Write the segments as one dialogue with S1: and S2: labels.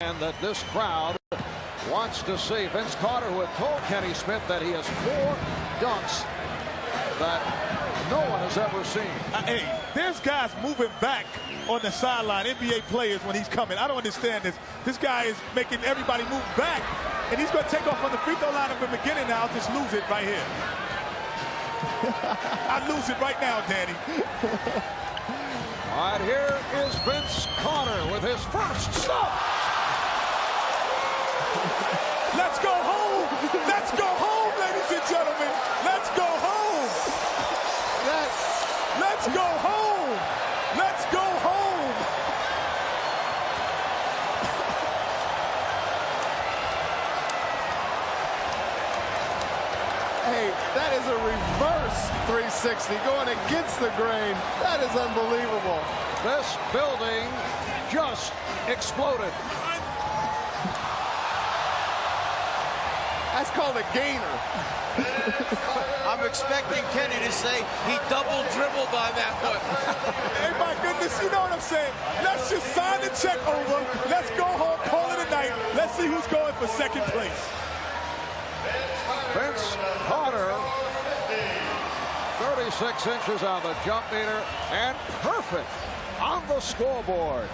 S1: And that this crowd wants to see. Vince Carter, who had told Kenny Smith that he has 4 dunks that no one has ever seen.
S2: Hey, there's guys moving back on the sideline, NBA players, when he's coming. I don't understand this. This guy is making everybody move back, and he's going to take off on the free throw line at the beginning now. I'll just lose it right here. I lose it right now, Danny.
S1: All right, here is Vince Carter with his first stop.
S2: Let's go home. Let's go home, ladies and gentlemen. Let's go home. Let's go home. Let's go home.
S3: Hey, that is a reverse 360 going against the grain. That is unbelievable.
S1: This building just exploded.
S3: That's called a gainer.
S4: I'm expecting Kenny to say he double dribbled on that one.
S2: Hey, my goodness, you know what I'm saying? Let's just sign the check over. Let's go home, call it a night. Let's see who's going for second place.
S1: Vince Carter, 36 inches on the jump meter, and perfect on the scoreboard.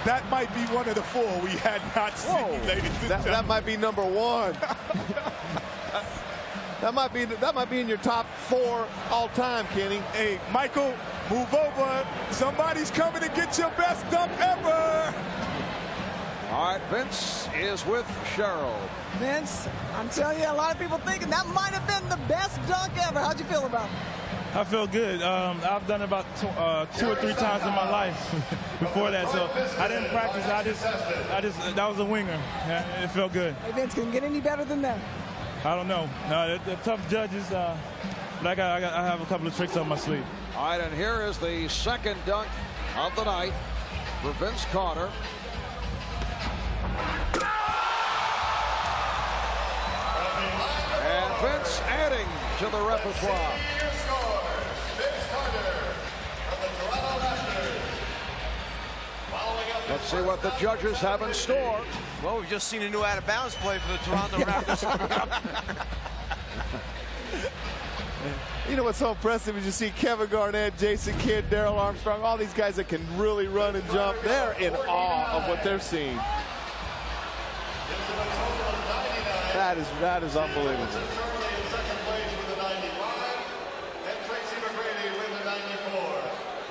S2: That might be one of the 4 we had not seen, ladies and gentlemen.
S3: That might be number 1. that might be in your top 4 all time, Kenny.
S2: Hey, Michael, move over. Somebody's coming to get your best dunk ever.
S1: All right, Vince is with Cheryl.
S5: Vince, I'm telling you, a lot of people thinking that might have been the best dunk ever. How'd you feel about it?
S6: I feel good. I've done it about 2 or 3 times in my life before that, so I didn't practice. I just that was a winger. It felt good.
S5: Hey, Vince, can it get any better than that?
S6: I don't know. They're tough judges, but I have a couple of tricks on my sleeve.
S1: All right, and here is the second dunk of the night for Vince Carter. And Vince adding to the repertoire. Let's see what the judges have in store.
S4: Well, we've just seen a new out-of-bounds play for the Toronto Raptors.
S3: You know what's so impressive is you see Kevin Garnett, Jason Kidd, Darrell Armstrong, all these guys that can really run and jump. They're in awe of what they're seeing. That is unbelievable.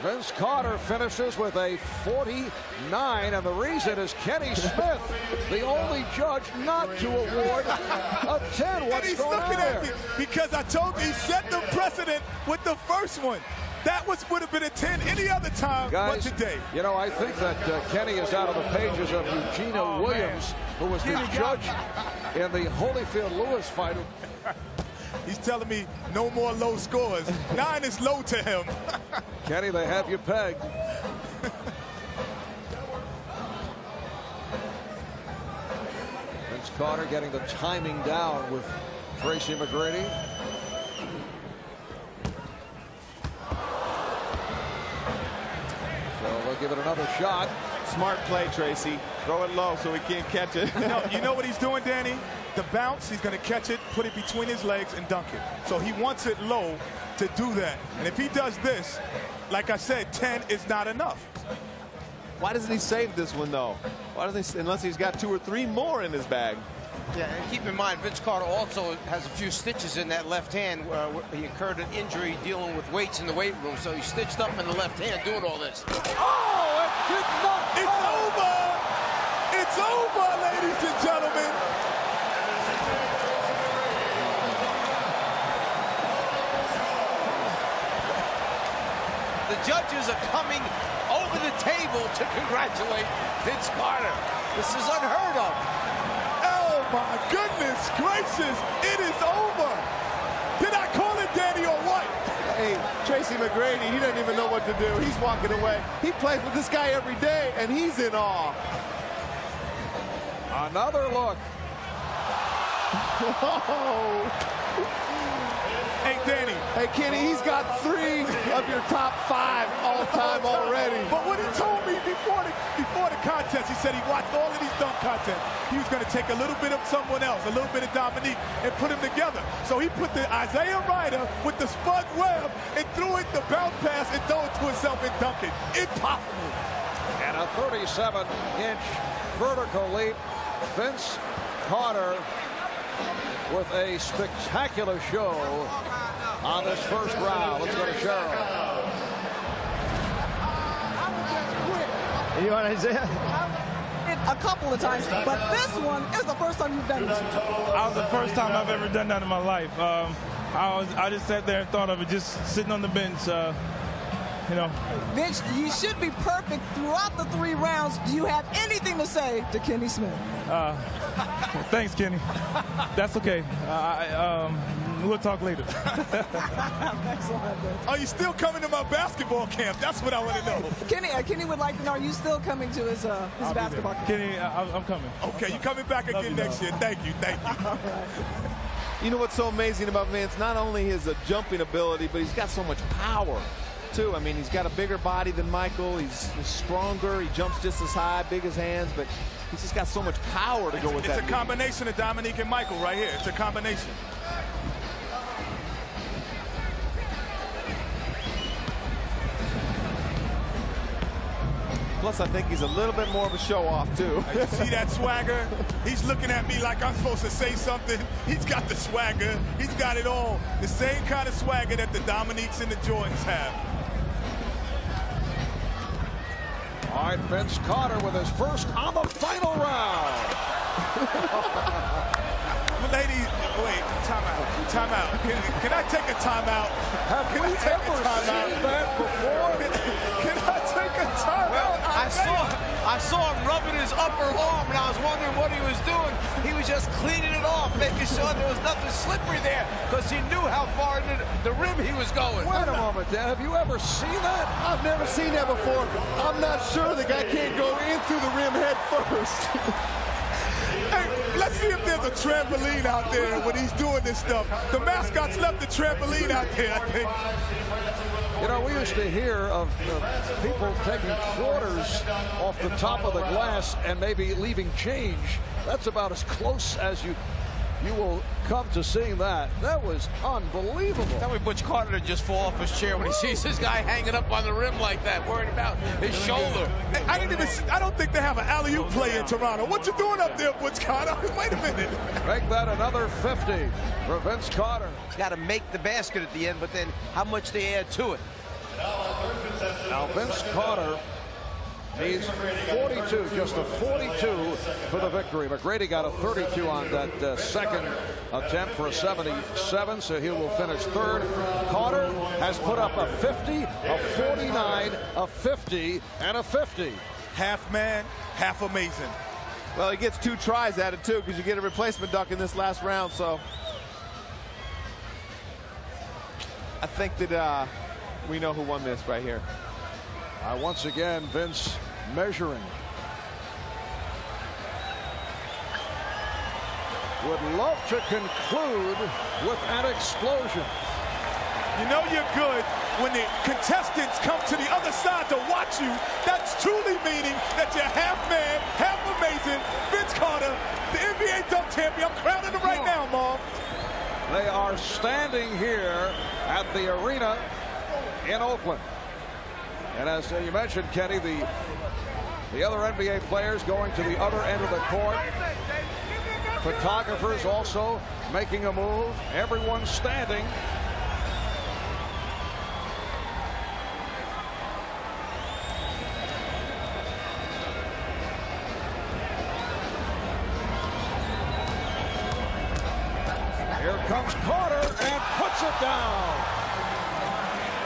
S1: Vince Carter finishes with a 49, and the reason is Kenny Smith, the only judge not to award a 10. What's going on there?
S2: And he's looking at me because I told you he set the precedent with the first one. That would have been a 10 any other time but today.
S1: You know, I think that Kenny is out of the pages of Eugenia Williams, who was the judge in the Holyfield-Lewis fight.
S2: He's telling me no more low scores. 9 is low to him.
S1: Kenny, they have you pegged. Vince Carter getting the timing down with Tracy McGrady. So they'll give it another shot.
S3: Smart play, Tracy. Throw it low so he can't catch it.
S2: You know what he's doing, Danny? The bounce, he's going to catch it, put it between his legs, and dunk it. So he wants it low to do that. And if he does this, like I said, 10 is not enough.
S3: Why doesn't he save this one, though? Why doesn't he, unless he's got 2 or 3 more in his bag?
S4: Yeah, and keep in mind, Vince Carter also has a few stitches in that left hand. He incurred an injury dealing with weights in the weight room, so he's stitched up in the left hand doing all this.
S1: Oh, it did not.
S2: It's over. It's over, ladies and gentlemen.
S4: The judges are coming over the table to congratulate Vince Carter. This is unheard of.
S2: Oh, my goodness gracious. It is over. Did I call it, Danny, or what?
S3: Hey, Tracy McGrady, he doesn't even know what to do. He's walking away. He plays with this guy every day, and he's in awe.
S1: Another look.
S3: Whoa.
S2: Hey, Danny.
S3: Hey, Kenny, he's got 3 of your top 5 all-time already.
S2: But what he told me before the contest, he said he watched all of these dunk contests. He was going to take a little bit of someone else, a little bit of Dominique, and put them together. So he put the Isaiah Ryder with the Spud Webb and threw it the bounce pass and threw it to himself and dunk it. Impossible.
S1: And a 37-inch vertical leap. Vince Carter with a spectacular show on this first round. Let's go to Cheryl.
S7: You want Isaiah?
S5: A couple of times, but this one is the first time you've done this.
S6: That was the first time I've ever done that in my life. I just sat there and thought of it, just sitting on the bench. You know.
S5: Vince, you should be perfect throughout the 3 rounds. Do you have anything to say to Kenny Smith?
S6: Thanks, Kenny. That's okay. We'll talk later.
S5: Thanks a lot, Vince.
S2: Are you still coming to my basketball camp? That's what I want to know.
S5: Kenny would like to know, are you still coming to his basketball camp?
S6: Kenny, I'm coming.
S2: Okay, you coming back again next year. Thank you.
S3: You know what's so amazing about Vince? Not only his jumping ability, but he's got so much power, too. I mean, he's got a bigger body than Michael. He's stronger. He jumps just as high, big as hands, but he's just got so much power to go with that.
S2: It's a combination of Dominique and Michael right here. It's a combination.
S3: Plus, I think he's a little bit more of a show-off, too.
S2: You see that swagger? He's looking at me like I'm supposed to say something. He's got the swagger. He's got it all. The same kind of swagger that the Dominiques and the Jordans have.
S1: All right, Vince Carter with his first on the final round.
S2: Ladies, wait, timeout. Can I take a timeout?
S1: Have we ever seen that before?
S2: Can I take a timeout?
S4: Well, I saw him rubbing his upper arm, and I was wondering what he was doing. He was just cleaning it off, making sure there was nothing slippery there, because he knew how far into the rim he was going.
S1: Wait a moment, Dan. Have you ever seen that?
S3: I've never seen that before. I'm not sure the guy can't go in through the rim head first.
S2: Hey, let's see if there's a trampoline out there when he's doing this stuff. The mascots left the trampoline out there, I think.
S1: You know, we used to hear of people taking quarters off the top of the glass and maybe leaving change. That's about as close as you will come to seeing that. That was unbelievable.
S4: Tell me Butch Carter to just fall off his chair when he sees this guy hanging up on the rim like that, worried about his shoulder.
S2: Hey, I don't think they have an alley-oop play in Toronto. What you doing up there, Butch Carter? Wait a minute.
S1: Make that another 50 for Vince Carter.
S4: He's got to make the basket at the end, but then how much they add to it.
S1: Now Vince Carter needs 42, just a 42 for the victory. McGrady got a 32 on that second attempt for a 77, so he will finish third. Carter has put up a 50, a 49, a 50, and a 50.
S2: Half man, half amazing.
S3: Well, he gets 2 tries at it, too, because you get a replacement dunk in this last round, so I think that we know who won this right here.
S1: Once again, Vince measuring. Would love to conclude with an explosion.
S2: You know you're good when the contestants come to the other side to watch you. That's truly meaning that you're half man, half amazing. Vince Carter, the NBA dunk champion. I'm crowning him right now, Mom.
S1: They are standing here at the arena in Oakland. And as you mentioned, Kenny, the other NBA players going to the other end of the court. Photographers also making a move. Everyone standing. Here comes Carter and puts it down.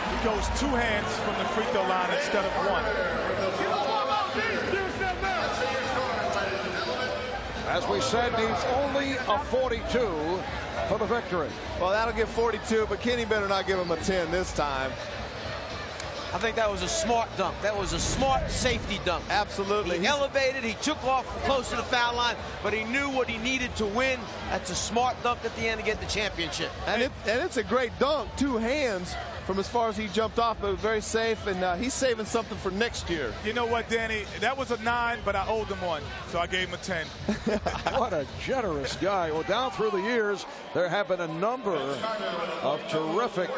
S2: He goes 2 hands from the free throw line instead of 1.
S1: As we said, needs only a 42 for the victory.
S3: Well, that'll give 42, but Kenny better not give him a 10 this time.
S4: I think that was a smart dunk. That was a smart safety dunk.
S3: Absolutely.
S4: He elevated, he took off close to the foul line, but he knew what he needed to win. That's a smart dunk at the end to get the championship.
S3: And it's a great dunk. 2 hands from as far as he jumped off, but very safe, and he's saving something for next year.
S2: You know what, Danny? That was a 9, but I owed him 1, so I gave him a 10.
S1: What a generous guy. Well, down through the years, there have been a number of terrific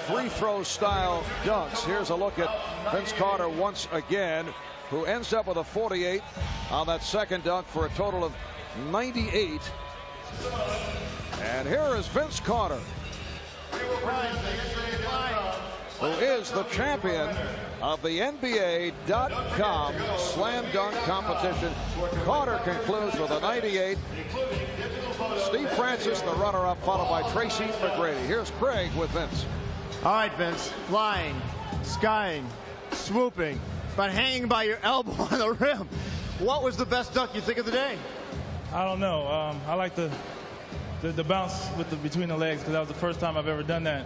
S1: free throw style dunks. Here's a look at Vince Carter once again, who ends up with a 48 on that second dunk for a total of 98. And here is Vince Carter, who is the champion of the NBA.com slam dunk competition. Carter concludes with a 98. Steve Francis, the runner-up, followed by Tracy McGrady. Here's Craig with Vince.
S7: All right, Vince. Flying, skying, swooping, but hanging by your elbow on the rim. What was the best dunk you think of the day?
S6: I don't know. I like the bounce with between the legs, because that was the first time I've ever done that.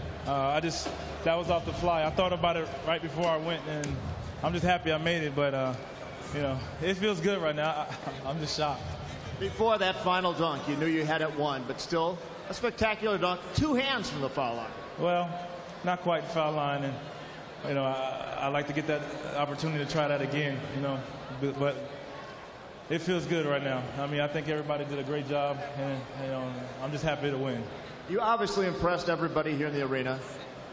S6: That was off the fly. I thought about it right before I went, and I'm just happy I made it. But you know, it feels good right now. I'm just shocked.
S7: Before that final dunk, you knew you had it won, but still a spectacular dunk. 2 hands from the foul line.
S6: Well, not quite the foul line, and you know, I like to get that opportunity to try that again. You know, but it feels good right now. I mean, I think everybody did a great job, and you know, I'm just happy to win.
S7: You obviously impressed everybody here in the arena,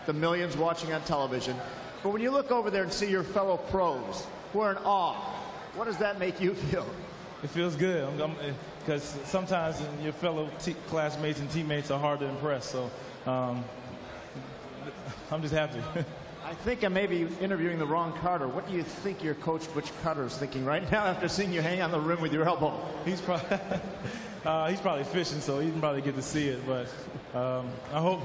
S7: the millions watching on television. But when you look over there and see your fellow pros who are in awe, what does that make you feel?
S6: It feels good, because sometimes your fellow classmates and teammates are hard to impress. So I'm just happy.
S7: I think I may be interviewing the wrong Carter. What do you think your coach, Butch Carter, is thinking right now after seeing you hang on the rim with your elbow?
S6: He's probably fishing, so he didn't probably get to see it. But I hope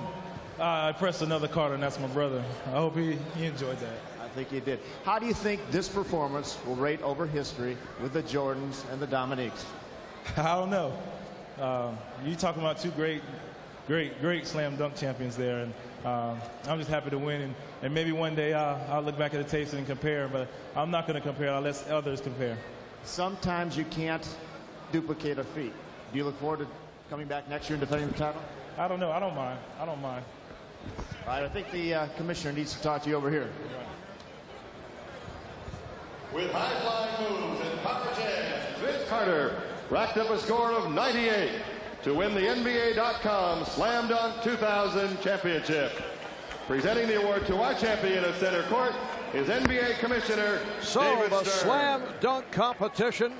S6: I pressed another Carter, and that's my brother. I hope he enjoyed that.
S7: I think he did. How do you think this performance will rate over history with the Jordans and the Dominiques?
S6: I don't know. You're talking about 2 great slam dunk champions there, and I'm just happy to win. And maybe one day I'll look back at the tapes and compare, but I'm not going to compare. I'll let others compare.
S7: Sometimes you can't duplicate a feat. Do you look forward to coming back next year and defending the title?
S6: I don't know. I don't mind. I don't mind.
S7: All right, I think the commissioner needs to talk to you over here.
S8: With high-flying moves and power jams, Vince Carter racked up a score of 98 to win the NBA.com Slam Dunk 2000 championship. Presenting the award to our champion of center court is NBA Commissioner David
S1: the
S8: Stern.
S1: slam dunk competition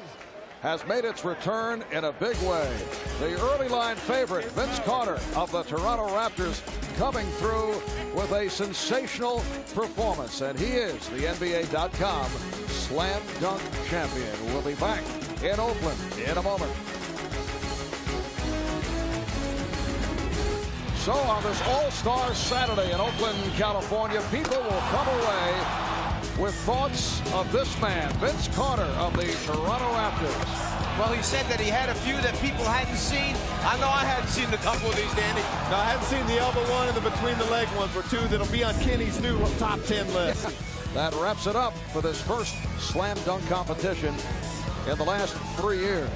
S1: has made its return in a big way. The early line favorite, Vince Carter of the Toronto Raptors, coming through with a sensational performance. And he is the NBA.com slam dunk champion. We'll be back in Oakland in a moment. So on this All-Star Saturday in Oakland, California, people will come away with thoughts of this man, Vince Carter of the Toronto Raptors.
S4: Well, he said that he had a few that people hadn't seen. I know I hadn't seen a couple of these, Danny.
S3: No, I haven't seen the elbow one and the between the leg ones were 2 that'll be on Kenny's new top 10 list.
S1: That wraps it up for this first slam dunk competition in the last 3 years.